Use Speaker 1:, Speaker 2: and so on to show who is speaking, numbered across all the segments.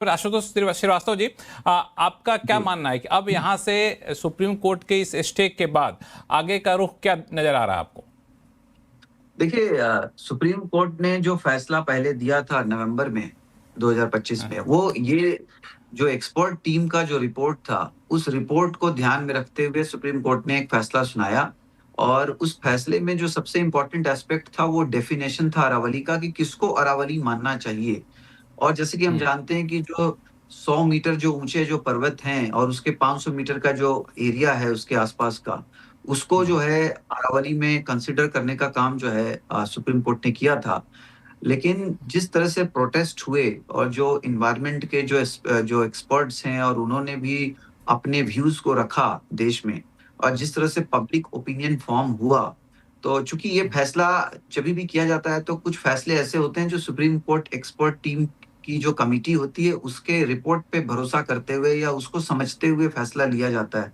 Speaker 1: पर आशुतोष श्रीवास्तव जी, आपका क्या मानना है कि अब यहाँ से सुप्रीम कोर्ट के इस स्टे के बाद आगे का रुख क्या नजर आ रहा है आपको?
Speaker 2: देखिए, सुप्रीम कोर्ट ने जो फैसला पहले दिया था नवंबर में 2025 में, वो ये जो एक्सपर्ट टीम का जो रिपोर्ट था, उस रिपोर्ट को ध्यान में रखते हुए सुप्रीम कोर्ट ने एक फैसला सुनाया। और उस फैसले में जो सबसे इम्पोर्टेंट एस्पेक्ट था वो डेफिनेशन था अरावली का, कि किसको अरावली मानना चाहिए। और जैसे कि हम जानते हैं कि जो 100 मीटर जो ऊंचे जो पर्वत हैं और उसके 500 मीटर का जो एरिया है उसके आसपास का, उसको जो है अरावली में कंसिडर करने का काम जो है सुप्रीम कोर्ट ने किया था। लेकिन जिस तरह से प्रोटेस्ट हुए और जो इन्वायरमेंट के जो एक्सपर्ट्स हैं और उन्होंने भी अपने व्यूज को रखा देश में, और जिस तरह से पब्लिक ओपिनियन फॉर्म हुआ, तो चूंकि ये फैसला जब भी किया जाता है तो कुछ फैसले ऐसे होते हैं जो सुप्रीम कोर्ट एक्सपर्ट टीम की जो कमिटी होती है उसके रिपोर्ट पे भरोसा करते हुए या उसको समझते हुए फैसला लिया जाता है।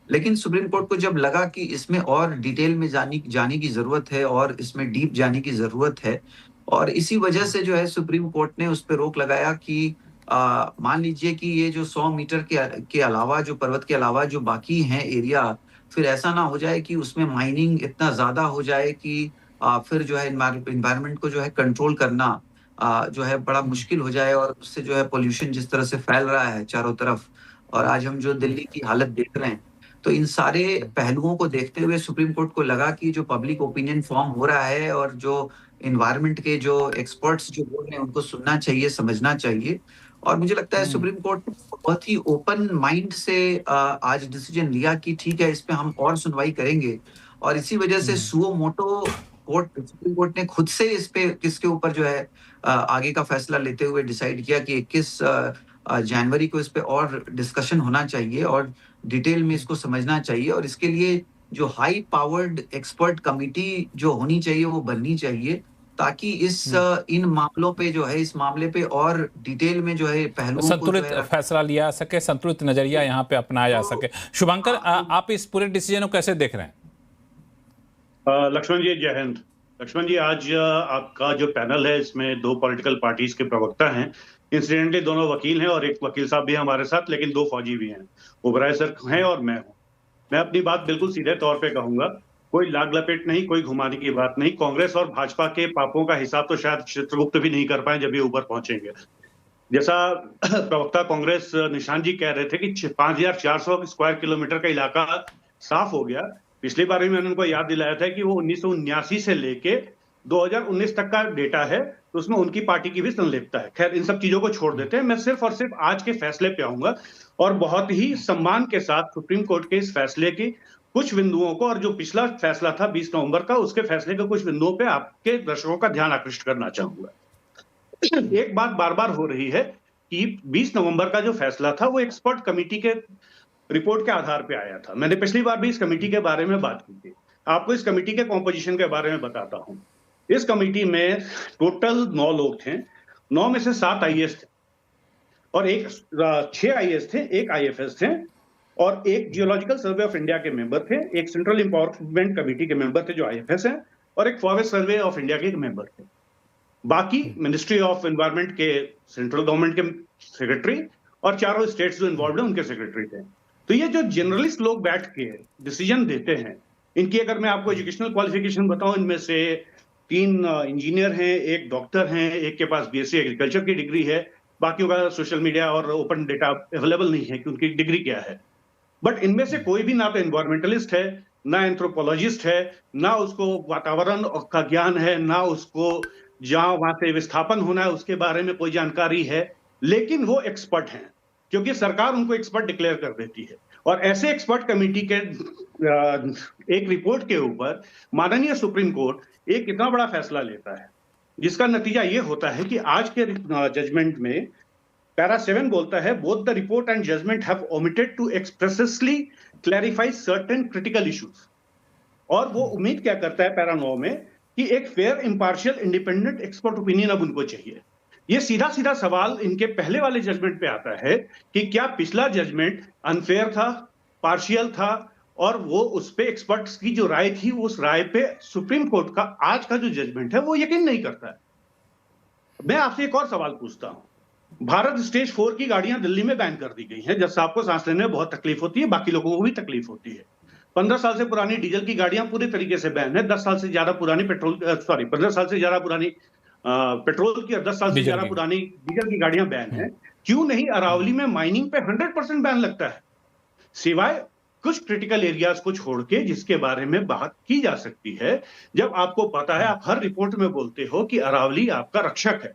Speaker 2: लेकिन सुप्रीम कोर्ट को जब लगा कि इसमें और डिटेल में जाने जाने की जरूरत है और इसमें डीप जाने की जरूरत है, और इसी वजह से जो है सुप्रीम कोर्ट ने उस पर रोक लगाया कि मान लीजिए कि ये जो 100 मीटर के अलावा, जो पर्वत के अलावा जो बाकी हैं एरिया, फिर ऐसा ना हो जाए कि उसमें माइनिंग इतना ज्यादा हो जाए कि फिर जो है इन्वायरमेंट को जो है कंट्रोल करना जो है बड़ा मुश्किल हो जाए, और उससे जो है पोल्यूशन जिस तरह से फैल रहा है चारों तरफ, और आज हम जो दिल्ली की हालत देख रहे हैं, तो इन सारे पहलुओं को देखते हुए सुप्रीम कोर्ट को लगा कि जो पब्लिक ओपिनियन फॉर्म हो रहा है और जो इन्वायरमेंट के जो एक्सपर्ट्स जो बोल रहे हैं उनको सुनना चाहिए, समझना चाहिए। और मुझे लगता है सुप्रीम कोर्ट ने बहुत ही ओपन माइंड से आज डिसीजन लिया कि ठीक है, इस पे हम और सुनवाई करेंगे। और इसी वजह से सुओ मोटो सुप्रीम कोर्ट ने खुद से इस पे किसके ऊपर जो है आगे का फैसला लेते हुए डिसाइड किया कि 21 जनवरी को इस पे और डिस्कशन होना चाहिए और डिटेल में इसको समझना चाहिए, और इसके लिए जो हाई पावर्ड एक्सपर्ट कमिटी जो होनी चाहिए वो बननी चाहिए, ताकि इन मामलों पे जो है, इस मामले पे और डिटेल में जो है पहलुओं को जो
Speaker 1: संतुलित
Speaker 2: है
Speaker 1: फैसला लिया सके, संतुलित नजरिया यहाँ पे अपनाया जा सके। शुभंकर, आप इस पूरे डिसीजन को कैसे देख रहे हैं?
Speaker 3: लक्ष्मण जी, जय हिंद। लक्ष्मण जी, आज आपका जो पैनल है इसमें दो पॉलिटिकल पार्टीज के प्रवक्ता हैं। इंसिडेंटली दोनों वकील हैं और एक वकील साहब भी हमारे साथ, लेकिन दो फौजी भी हैं। ओबराय सर हैं और मैं हूं। मैं अपनी बात बिल्कुल सीधे तौर पे कहूंगा, कोई लाग लपेट नहीं, कोई घुमाने की बात नहीं। कांग्रेस और भाजपा के पापों का हिसाब तो शायद चित्रगुप्त भी नहीं कर पाए जब ये ऊपर पहुंचेंगे। जैसा प्रवक्ता कांग्रेस निशांत जी कह रहे थे कि 5,400 स्क्वायर किलोमीटर का इलाका साफ हो गया। पिछली बार भी मैंने उनको याद दिलाया था कि वो 1979 से लेके 2019 तक का डेटा है, तो उसमें उनकी पार्टी की भी संलिप्तता है। खैर, इन सब चीजों को छोड़ देते हैं। मैं सिर्फ और सिर्फ आज के फैसले पे आऊंगा और बहुत ही सम्मान के साथ सुप्रीम कोर्ट के इस फैसले की कुछ बिंदुओं को, और जो पिछला फैसला था 20 नवंबर का, उसके फैसले के कुछ बिंदुओं पे आपके दर्शकों का ध्यान आकृष्ट करना चाहूंगा। एक बात बार बार हो रही है कि 20 नवंबर का जो फैसला था वो एक्सपर्ट कमेटी के रिपोर्ट के आधार पे आया था। मैंने पिछली बार भी इस कमेटी के बारे में बात की थी। आपको इस कमेटी के कॉम्पोजिशन के बारे में बताता हूं। इस कमेटी में टोटल 9 लोग थे। 9 में से 7 आईएएस थे और 6 आईएएस थे, 1 आईएफएस थे, और एक जियोलॉजिकल सर्वे ऑफ इंडिया के मेंबर थे, एक सेंट्रल इंपॉर्टमेंट कमेटी के मेंबर थे जो आईएफएस हैं, और एक फॉरेस्ट सर्वे ऑफ इंडिया के मेंबर थे। बाकी मिनिस्ट्री ऑफ एनवायरनमेंट के सेंट्रल गवर्नमेंट के सेक्रेटरी और चारों स्टेट्स जो इन्वॉल्व हैं उनके सेक्रेटरी थे। तो ये जो जर्नलिस्ट लोग बैठ के डिसीजन देते हैं, इनकी अगर मैं आपको एजुकेशनल क्वालिफिकेशन बताऊं, इनमें से 3 इंजीनियर हैं, एक डॉक्टर हैं, एक के पास बीएससी एग्रीकल्चर की डिग्री है, बाकियों का सोशल मीडिया और ओपन डेटा अवेलेबल नहीं है कि उनकी डिग्री क्या है। बट इनमें से कोई भी ना तो एनवायरमेंटलिस्ट है, ना एंथ्रोपोलॉजिस्ट है, ना उसको वातावरण का ज्ञान है, ना उसको जहां वहां से विस्थापन होना है उसके बारे में कोई जानकारी है, लेकिन वो एक्सपर्ट हैं क्योंकि सरकार उनको एक्सपर्ट डिक्लेयर कर देती है। और ऐसे एक्सपर्ट कमेटी के एक रिपोर्ट के ऊपर माननीय सुप्रीम कोर्ट एक कितना बड़ा फैसला लेता है, जिसका नतीजा ये होता है कि आज के जजमेंट में पैरा 7 बोलता है, both the report and judgement have omitted to expressly clarify certain critical issues. और वो उम्मीद क्या करता है पैरा 9 में कि एक फेयर, इंपार्शियल, इंडिपेंडेंट एक्सपर्ट ओपिनियन अब उनको चाहिए। ये सीधा सीधा सवाल इनके पहले वाले जजमेंट पे आता है कि क्या पिछला जजमेंट अनफेयर था, पार्शियल था, और वो उस पे एक्सपर्ट्स की जो राय थी उस राय पे सुप्रीम कोर्ट का आज का जो जजमेंट है वो यकीन नहीं करता है। मैं आपसे एक और सवाल पूछता हूं, भारत स्टेज 4 की गाड़ियां दिल्ली में बैन कर दी गई हैं। जज साहब को सांस लेने में बहुत तकलीफ होती है, बाकी लोगों को भी तकलीफ होती है। 15 साल से पुरानी डीजल की गाड़ियां पूरी तरीके से बैन है। 10 साल से ज्यादा पुरानी 15 साल से ज्यादा पुरानी पेट्रोल की और 10 साल से ज्यादा पुरानी डीजल की गाड़ियां बैन है। क्यों नहीं अरावली में माइनिंग पे 100% बैन लगता है, सिवाय कुछ क्रिटिकल एरियाज को छोड़ के, जिसके बारे में बात की जा सकती है। जब आपको पता है, आप हर रिपोर्ट में बोलते हो कि अरावली आपका रक्षक है,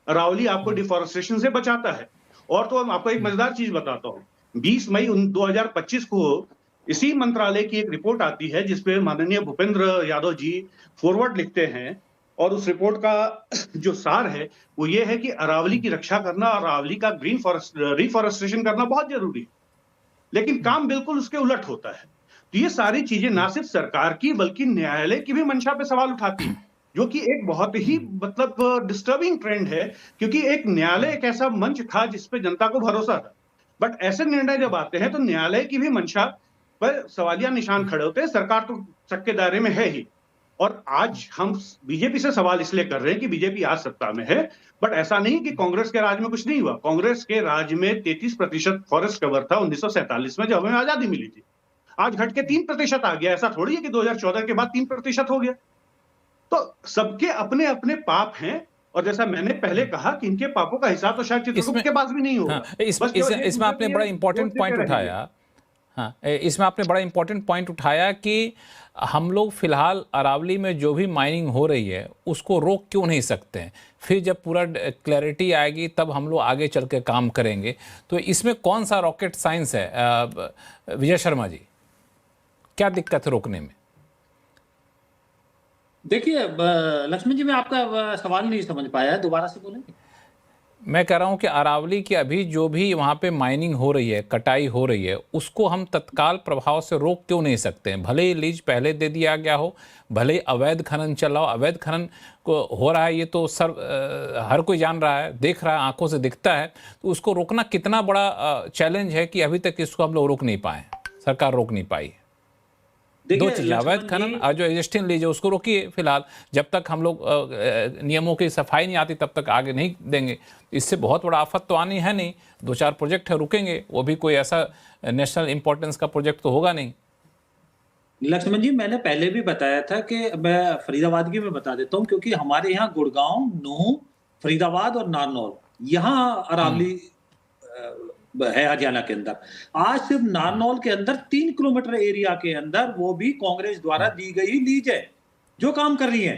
Speaker 3: अरावली आपको डिफॉरेस्टेशन से बचाता है। और तो मैं आपको एक मजेदार चीज बताता हूं, 20 मई 2025 को इसी मंत्रालय की एक रिपोर्ट आती है जिसपे माननीय भूपेंद्र यादव जी फॉरवर्ड लिखते हैं, और उस रिपोर्ट का जो सार है वो ये है कि अरावली की रक्षा करना, अरावली का ग्रीन फॉरेस्ट रिफॉरेस्टेशन करना बहुत जरूरी है, लेकिन काम बिल्कुल उसके उलट होता है। तो ये सारी चीजें ना सिर्फ सरकार की बल्कि न्यायालय की भी मंशा पे सवाल उठाती है, जो कि एक बहुत ही मतलब डिस्टर्बिंग ट्रेंड है, क्योंकि एक न्यायालय एक ऐसा मंच था जिसपे जनता को भरोसा था। बट ऐसे निर्णय जब आते हैं तो न्यायालय की भी मंशा पर सवालिया निशान खड़े होते हैं। सरकार तो शक के दायरे में है ही, और आज हम बीजेपी से सवाल इसलिए कर रहे हैं कि बीजेपी आज सत्ता में है, बट ऐसा नहीं कि कांग्रेस के राज में कुछ नहीं हुआ। कांग्रेस के राज में 33% फॉरेस्ट कवर था 1947 में, जब हमें आजादी मिली थी। आज घट के 3% आ गया। ऐसा थोड़ी है कि 2014 के बाद 3% हो गया। तो सबके अपने अपने पाप हैं, और जैसा मैंने पहले कहा कि इनके पापों का हिसाब तो शायद चित्रगुप्त के पास भी नहीं होगा।
Speaker 1: इसमें आपने बड़ा इंपॉर्टेंट पॉइंट उठाया। हाँ, इसमें आपने बड़ा इंपॉर्टेंट पॉइंट उठाया कि हम लोग फिलहाल अरावली में जो भी माइनिंग हो रही है उसको रोक क्यों नहीं सकते हैं। फिर जब पूरा क्लैरिटी आएगी तब हम लोग आगे चल के काम करेंगे। तो इसमें कौन सा रॉकेट साइंस है विजय शर्मा जी, क्या दिक्कत है रोकने में?
Speaker 4: देखिए लक्ष्मण जी, मैं आपका सवाल नहीं समझ पाया, दोबारा से बोलेंगे?
Speaker 1: मैं कह रहा हूं कि अरावली की अभी जो भी वहाँ पे माइनिंग हो रही है, कटाई हो रही है, उसको हम तत्काल प्रभाव से रोक क्यों नहीं सकते हैं? भले ही लीज पहले दे दिया गया हो, भले ही अवैध खनन चल रहा हो, अवैध खनन को हो रहा है, ये तो हर कोई जान रहा है, देख रहा है, आंखों से दिखता है। तो उसको रोकना कितना बड़ा चैलेंज है कि अभी तक इसको हम लोग रोक नहीं पाए, सरकार रोक नहीं पाई। दो चीज, अवैध खनन और जो एग्जिस्टिंग लीज है उसको रोकिए फिलहाल, जब तक हम लोग नियमों की सफाई नहीं आती तब तक आगे नहीं देंगे। इससे बहुत बड़ा आफत तो आनी है नहीं। 2-4 प्रोजेक्ट है, रुकेंगे, वो भी कोई ऐसा नेशनल इंपॉर्टेंस का प्रोजेक्ट तो होगा नहीं।
Speaker 4: लक्ष्मण जी, मैंने पहले भी बताया था कि मैं फरीदाबाद की में बता देता हूँ, क्योंकि हमारे यहाँ गुड़गांव, नूह, फरीदाबाद और नारनौल, यहाँ अरावली है हरियाणा के अंदर। आज सिर्फ नारनौल के अंदर 3 किलोमीटर एरिया के अंदर वो भी कांग्रेस द्वारा दी गई लीज है जो काम कर रही है।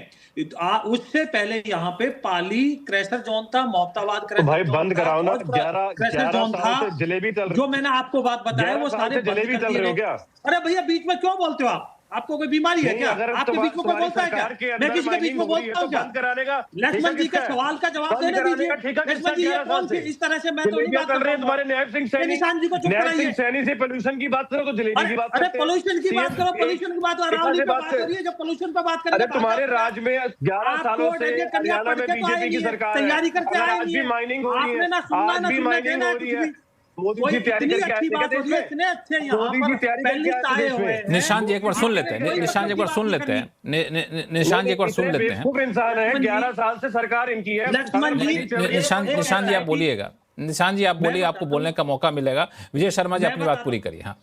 Speaker 4: उससे पहले यहाँ पे पाली क्रैशर जोन था, मोहताबाद क्रैशर
Speaker 5: भाई बंद कराओ ना। 11
Speaker 4: क्रैशर जोन था,
Speaker 5: जलेबी चल रही,
Speaker 4: जो मैंने आपको बात बताया वो सारे
Speaker 5: जलेबी चल रहे हो क्या?
Speaker 4: अरे भैया, बीच में क्यों बोलते हो आप? आपको कोई बीमारी है क्या? आपके बीच में कोई बोलता है क्या? मैं किसी के बीच में बोलता हूँ क्या? लक्ष्मण जी के सवाल का जवाब देने दीजिए। लक्ष्मण जी, ये कौन सी इस तरह से मैं तो नहीं बात कर रहा हूँ।
Speaker 5: तुम्हारे नायब सिंह सैनी,
Speaker 4: निशान जी को चुप कराइए।
Speaker 5: सैनी से पोल्यूशन की बात करो तो जलेबी की बात
Speaker 4: अरे
Speaker 5: करते हैं।
Speaker 4: पोल्यूशन की बात करो, पोल्यूशन की बात अरावली पे बात करिए। जब पोल्यूशन पे बात करेंगे,
Speaker 5: अरे तुम्हारे राज में 11 सालों से हरियाणा में बीजेपी की सरकार है,
Speaker 4: तैयारी करके आए,
Speaker 5: आज भी माइनिंग हो रही है,
Speaker 4: आपने ना सुनना ना सुनना देना है कुछ भी।
Speaker 5: मोदी जी तैयारी करके
Speaker 4: अच्छी बात होती है, इतने अच्छे यहाँ पर पहले आए हुए हैं।
Speaker 1: निशान जी एक बार सुन लेते हैं, निशान जी एक बार सुन लेते हैं, निशान जी एक बार सुन लेते हैं।
Speaker 5: इंसान है, 11 साल से सरकार इनकी है।
Speaker 1: निशान जी आप बोलिएगा, निशान जी आप बोलिए, आपको बोलने का मौका मिलेगा। विजय शर्मा जी अपनी बात पूरी करिए। हाँ,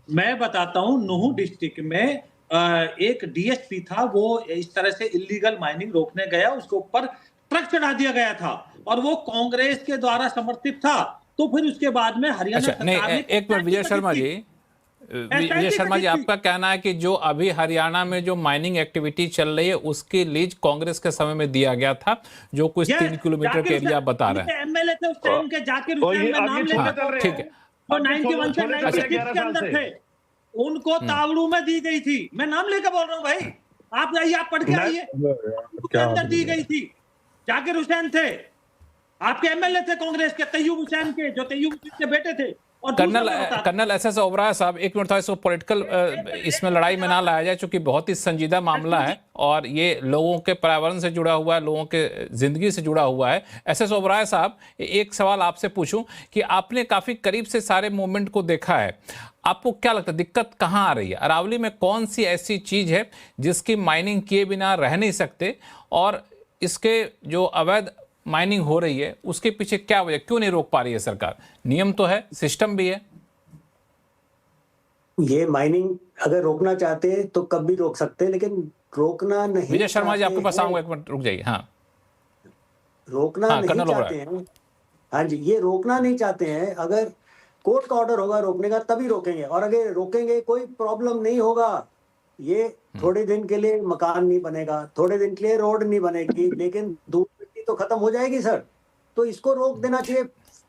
Speaker 4: मैं बताता हूँ, नूह डिस्ट्रिक्ट में एक डीएसपी था, वो इस तरह से इलीगल माइनिंग रोकने गया, उसके ऊपर ट्रक चढ़ा दिया गया था और वो कांग्रेस के द्वारा समर्थित था। तो फिर उसके बाद में हरियाणा
Speaker 1: सरकार ने एक मिनट विजय शर्मा जी, विजय शर्मा जी, आपका कहना है कि जो अभी हरियाणा में जो माइनिंग एक्टिविटी चल रही है उसकी लीज कांग्रेस के समय में दिया गया था, जो कुछ 3 किलोमीटर के एरिया बता रहे हैं।
Speaker 4: एमएलए थे उस टाइम के, जाकिर हुसैन का नाम लेकर,
Speaker 1: ठीक है,
Speaker 4: तो 91 से 96 के अंदर थे, उनको तावड़ू में दी गई थी। मैं नाम लेकर बोल रहा हूँ भाई, आप जाइए, आप पढ़ के आइए, के अंदर दी गई थी। जाकिर हुसैन थे, आपके एमएलए थे कांग्रेस के, तैयूब हुसैन के, जो तैयूब हुसैन के बेटे थे। और
Speaker 1: कर्नल एसएस ओबराय साहब, एक मिनट था, इसको पॉलिटिकल इसमें लड़ाई में ना लाया जाए, क्योंकि बहुत ही संजीदा मामला है और ये लोगों के पर्यावरण से जुड़ा हुआ है, लोगों के जिंदगी से जुड़ा हुआ है। एसएस ओबराय साहब, एक सवाल आपसे पूछूं कि आपने काफी करीब से सारे मूवमेंट को देखा है, आपको क्या लगता है दिक्कत कहाँ आ रही है? अरावली में कौन सी ऐसी चीज है जिसकी माइनिंग किए बिना रह नहीं सकते, और इसके जो अवैध माइनिंग हो रही है, उसके पीछे क्या वजह, क्यों नहीं रोक पा रही है सरकार? नियम तो है, सिस्टम भी है।
Speaker 6: ये माइनिंग अगर रोकना चाहते हैं तो कब भी रोक सकते हैं, लेकिन रोकना नहीं
Speaker 1: विजय शर्मा जी,
Speaker 6: चाहते
Speaker 1: आपके पास
Speaker 6: हैं।
Speaker 1: आऊंगा, एक मिनट रुक जाइए। हाँ
Speaker 6: रोकना
Speaker 1: हाँ,
Speaker 6: नहीं
Speaker 1: कर्नल
Speaker 6: चाहते हैं। हाँ जी, ये रोकना नहीं चाहते हैं। अगर कोर्ट का ऑर्डर होगा रोकने का तभी रोकेंगे, और अगर रोकेंगे कोई प्रॉब्लम नहीं होगा। ये थोड़े दिन के लिए मकान नहीं बनेगा, थोड़े दिन के लिए रोड नहीं बनेगी, लेकिन धूल मिट्टी तो खत्म हो जाएगी सर। तो इसको रोक देना चाहिए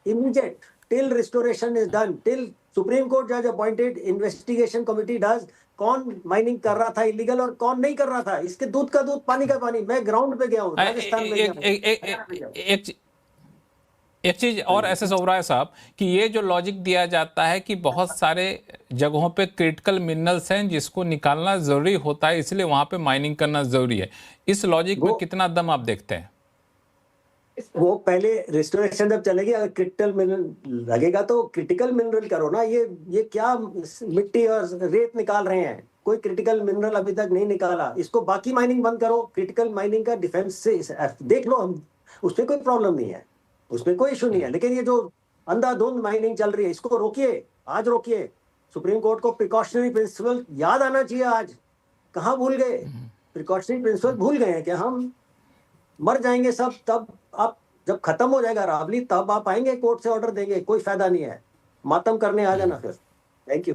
Speaker 6: immediate, till restoration is done, till supreme court जज अपॉइंटेड इन्वेस्टिगेशन कमिटी डज कौन माइनिंग कर रहा था इलीगल और कौन नहीं कर रहा था। इसके दूध का दूध पानी का पानी। मैं ग्राउंड पे गया हूँ, राजस्थान में गया हूँ।
Speaker 1: एक चीज और एसएस ओबराय साहब, कि ये जो लॉजिक दिया जाता है कि बहुत सारे जगहों पे क्रिटिकल मिनरल्स हैं जिसको निकालना जरूरी होता है, इसलिए वहां पे माइनिंग करना जरूरी है, इस लॉजिक में कितना दम आप देखते हैं?
Speaker 6: वो पहले रिस्टोरेशन जब चलेगी, अगर क्रिटिकल मिनरल लगेगा तो क्रिटिकल मिनरल करो ना। ये क्या मिट्टी और रेत निकाल रहे हैं? कोई क्रिटिकल मिनरल अभी तक नहीं निकाला। इसको बाकी माइनिंग बंद करो, क्रिटिकल माइनिंग का डिफेंस से देख लो, हम उसमें कोई प्रॉब्लम नहीं है, उसमें कोई इशू नहीं है। लेकिन ये जो अंधाधुंध माइनिंग चल रही है, इसको रोकिए, आज रोकिए। सुप्रीम कोर्ट को प्रिकॉशनरी प्रिंसिपल याद आना चाहिए। आज कहाँ भूल गए? प्रिकॉशनरी प्रिंसिपल भूल गए हैं कि हम मर जाएंगे सब, तब आप जब खत्म हो जाएगा अरावली तब आप आएंगे, कोर्ट से ऑर्डर देंगे। कोई फायदा नहीं है, मातम करने आ जाना फिर। Thank you.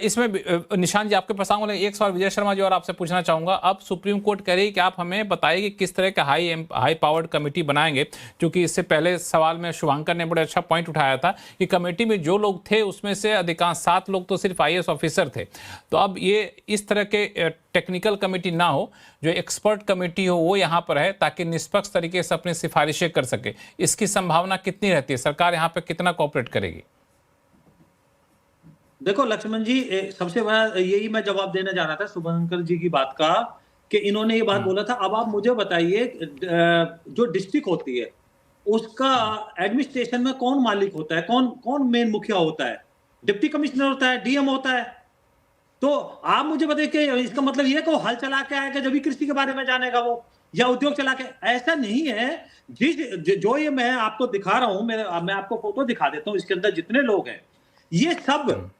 Speaker 1: इसमें निशान जी आपके पास आऊंगा, एक सवाल विजय शर्मा जी और आपसे पूछना चाहूंगा। अब सुप्रीम कोर्ट कह रही है कि आप हमें बताइए कि किस तरह का हाई पावर्ड कमेटी बनाएंगे, क्योंकि इससे पहले सवाल में शुभांकर ने बड़ा अच्छा पॉइंट उठाया था कि कमेटी में जो लोग थे उसमें से अधिकांश 7 लोग तो सिर्फ IAS ऑफिसर थे। तो अब ये इस तरह के टेक्निकल कमेटी ना हो, जो एक्सपर्ट कमेटी हो वो यहाँ पर है, ताकि निष्पक्ष तरीके से अपनी सिफारिशें कर सके। इसकी संभावना कितनी रहती है? सरकार यहाँ पर कितना कॉपरेट करेगी?
Speaker 4: देखो लक्ष्मण जी, सबसे बड़ा यही मैं जवाब देना चाह रहा था शुभंकर जी की बात का, कि इन्होंने ये बात बोला था। अब आप मुझे बताइए, जो डिस्ट्रिक्ट होती है उसका एडमिनिस्ट्रेशन में कौन मालिक होता है? कौन मेन मुखिया होता है? डिप्टी कमिश्नर होता है, DM होता है। तो आप मुझे बताइए कि इसका मतलब ये कि वो हल चला के आएगा जब भी कृषि के बारे में जानेगा वो, या उद्योग चला के? ऐसा नहीं है। जो ये मैं आपको दिखा रहा हूं, मैं आपको फोटो दिखा देता हूं, इसके अंदर जितने लोग हैं ये सब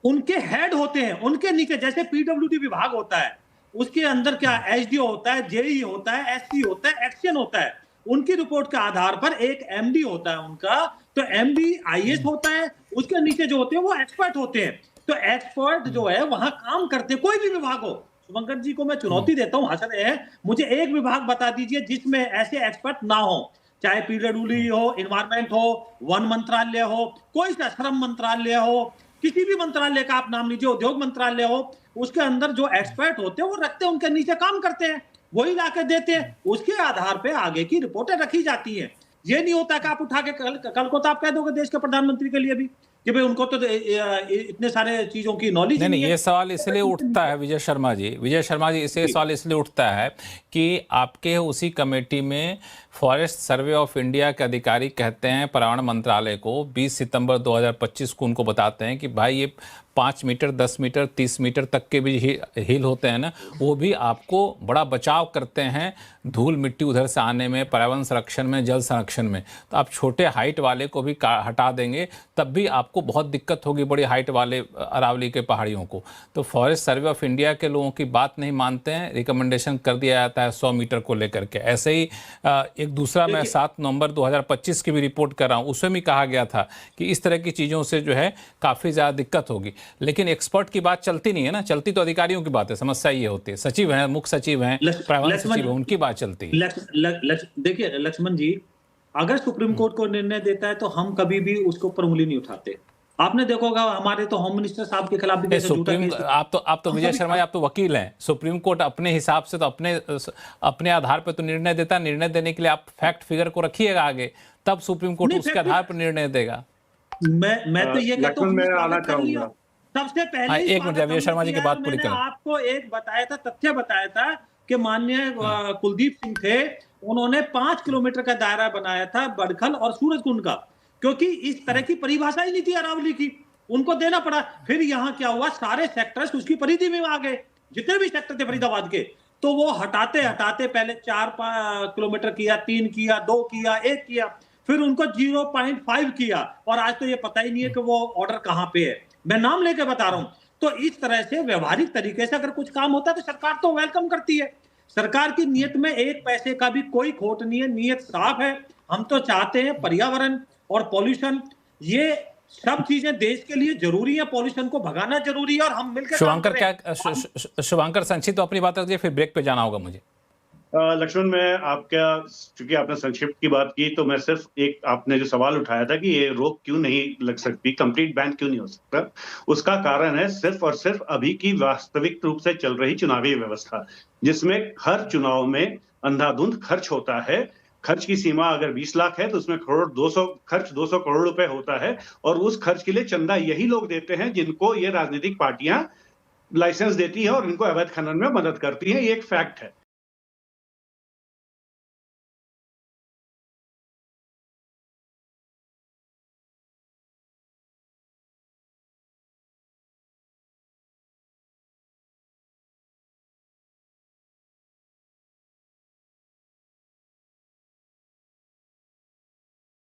Speaker 4: उनके हेड होते हैं। उनके नीचे जैसे PWD विभाग होता है, उसके अंदर क्या SDO होता है, JE होता है, SC होता है, एक्शन होता है। उनकी रिपोर्ट के आधार पर एक MD होता है उनका। तो MD IAS होता है, उसके नीचे जो होते हैं वो एक्सपर्ट होते हैं। तो एक्सपर्ट जो है वहां काम करते, कोई भी विभाग हो। शुभंकर जी को मैं चुनौती देता हूं, हंस रहे हैं, मुझे एक विभाग बता दीजिए जिसमें ऐसे एक्सपर्ट ना हो, चाहे PWD हो, इन्वायरमेंट हो, वन मंत्रालय हो, कोई सा श्रम मंत्रालय हो, किसी भी मंत्रालय का आप नाम लीजिए, उद्योग मंत्रालय हो, उसके अंदर जो एक्सपर्ट होते हैं वो रखते हैं, उनके नीचे काम करते हैं, वही लाके देते हैं। उसके आधार पे आगे की रिपोर्टें रखी जाती हैं। ये नहीं होता कि आप उठा के कल को तो आप कह दोगे देश के प्रधानमंत्री के लिए भी कि भाई उनको तो इतने सारे चीजों की नॉलेज
Speaker 1: नहीं, ये सवाल इसलिए उठता है विजय शर्मा जी, इसे सवाल इसलिए उठता है कि आपके उसी कमेटी में फॉरेस्ट सर्वे ऑफ इंडिया के अधिकारी कहते हैं पर्यावरण मंत्रालय को, 20 सितंबर 2025 को उनको बताते हैं कि भाई ये 5 मीटर, 10 मीटर, 30 मीटर तक के भी हिल होते हैं ना, वो भी आपको बड़ा बचाव करते हैं धूल मिट्टी उधर से आने में, पर्यावरण संरक्षण में, जल संरक्षण में। तो आप छोटे हाइट वाले को भी हटा देंगे तब भी आपको बहुत दिक्कत होगी बड़ी हाइट वाले अरावली के पहाड़ियों को। तो फॉरेस्ट सर्वे ऑफ इंडिया के लोगों की बात नहीं मानते हैं, रिकमेंडेशन कर दिया जाता है 100 मीटर को लेकर के। ऐसे ही एक दूसरा मैं 7 नवंबर 2025 की भी रिपोर्ट कर रहा हूँ, उसमें भी कहा गया था कि इस तरह की चीज़ों से जो है काफ़ी ज़्यादा दिक्कत होगी। लेकिन एक्सपर्ट की बात चलती नहीं है ना, चलती तो अधिकारियों की बात है। समस्या ये होती है, सचिव हैं, मुख्य सचिव हैं, पर्यावरण सचिव हैं, उनकी बात चलती है।
Speaker 4: देखिए लक्ष्मण जी, अगर सुप्रीम कोर्ट को निर्णय देता है तो हम कभी भी उसके ऊपर उंगली नहीं उठाते। आपने देखा होगा हमारे तो होम मिनिस्टर साहब के खिलाफ भी
Speaker 1: आप तो विजय शर्मा, आप तो वकील हैं। सुप्रीम कोर्ट अपने हिसाब से तो अपने आधार पर तो निर्णय देता है। निर्णय देने के लिए आप फैक्ट फिगर को रखिएगा आगे, तब सुप्रीम कोर्ट उसके आधार पर निर्णय देगा।
Speaker 4: मैं तो ये कहता हूं,
Speaker 5: मैं आना चाहूंगा
Speaker 4: सबसे पहले
Speaker 1: एक मिनट विजय शर्मा जी की बात पूरी करें।
Speaker 4: आपको एक बताया था, तथ्य बताया था कि माननीय कुलदीप सिंह थे, उन्होंने 5 किलोमीटर का दायरा बनाया था बड़खल और सूरजकुंड का, क्योंकि इस तरह की परिभाषा ही नहीं थी अरावली की, उनको देना पड़ा। फिर यहाँ क्या हुआ, सारे सेक्टर्स उसकी परिधि में आ गए, जितने भी सेक्टर थे फरीदाबाद के, तो वो हटाते हटाते पहले 4 किलोमीटर किया, 3 किया, 2 किया, 1 किया, फिर उनको 0.5 किया, और आज तो ये पता ही नहीं है कि वो ऑर्डर कहां पे है। मैं नाम लेके बता रहा हूं। तो इस तरह से व्यवहारिक तरीके से अगर कुछ काम होता है तो सरकार तो वेलकम करती है। सरकार की नीयत में एक पैसे का भी कोई खोट नहीं है, नीयत साफ है। हम तो चाहते हैं पर्यावरण और पॉल्यूशन, ये सब चीजें देश के लिए जरूरी है, पॉल्यूशन को भगाना जरूरी है, और हम मिलकर
Speaker 1: शुभंकर शुभंकर संक्षिप्त तो अपनी बात रखिए, फिर ब्रेक पे जाना होगा मुझे।
Speaker 3: लक्ष्मण, मैं आपका, चूंकि आपने संक्षिप्त की बात की, तो मैं सिर्फ एक, आपने जो सवाल उठाया था कि ये रोक क्यों नहीं लग सकती, कंप्लीट बैन क्यों नहीं हो सकता, उसका कारण है सिर्फ और सिर्फ अभी की वास्तविक रूप से चल रही चुनावी व्यवस्था, जिसमें हर चुनाव में अंधाधुंध खर्च होता है। खर्च की सीमा अगर 20 लाख है तो उसमें खर्च 200 करोड़ रुपए होता है, और उस खर्च के लिए चंदा यही लोग देते हैं जिनको ये राजनीतिक पार्टियां लाइसेंस देती है और इनको अवैध खनन में मदद करती है। ये एक फैक्ट है।